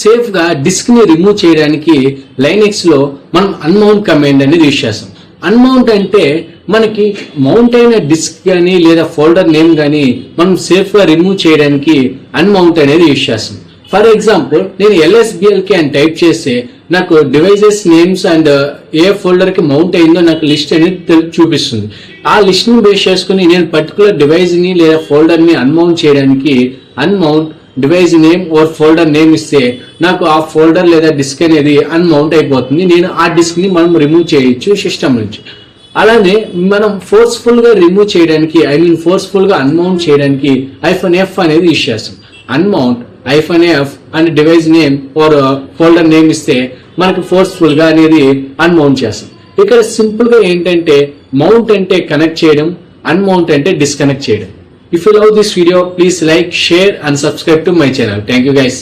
Safe గా disc ని remove చేయడానికి లైనెక్స్ లో మనం అన్మౌంట్ కమాండ్ అనేది యూజ్ చేస్తాం. అన్మౌంట్ అంటే మనకి మౌంట్ అయిన డిస్క్ కానీ లేదా ఫోల్డర్ నేమ్ కానీ మనం సేఫ్ గా రిమూవ్ చేయడానికి అన్మౌంట్ అనేది యూజ్ చేస్తాం. ఫర్ ఎగ్జాంపుల్ నేను LSBLK అని టైప్ చేస్తే నాకు devices names and A folder కి మౌంట్ అయిందో నాకు లిస్ట్ అనేది చూపిస్తుంది. ఆ లిస్ట్ ని బేస్ చేసుకుని నేను పర్టికులర్ డివైజ్ ని లేదా ఫోల్డర్ ని అన్మౌంట్ చేయడానికి unmount device name or folder name ఇస్తే నాకు ఆ ఫోల్డర్ లేదా డిస్క్ అనేది అన్మౌంట్ అయిపోతుంది. నేను ఆ డిస్క్ ని మనం రిమూవ్ చేయొచ్చు సిస్టమ్ నుంచి. అలానే మనం ఫోర్స్ఫుల్ గా రిమూవ్ చేయడానికి ఫోర్స్ఫుల్ గా అన్మౌంట్ చేయడానికి -F అనేది యూజ్ చేస్తాం. Unmount -F and device name or folder name ఇస్తే మనకి ఫోర్స్ఫుల్ గా అనేది అన్మౌంట్ చేస్తాం. ఇక్కడ సింపుల్ గా ఏంటంటే మౌంట్ అంటే కనెక్ట్ చేయడం, అన్మౌంట్ అంటే డిస్కనెక్ట్ చేయడం. If you love this video, please like, share and subscribe to my channel. Thank you guys.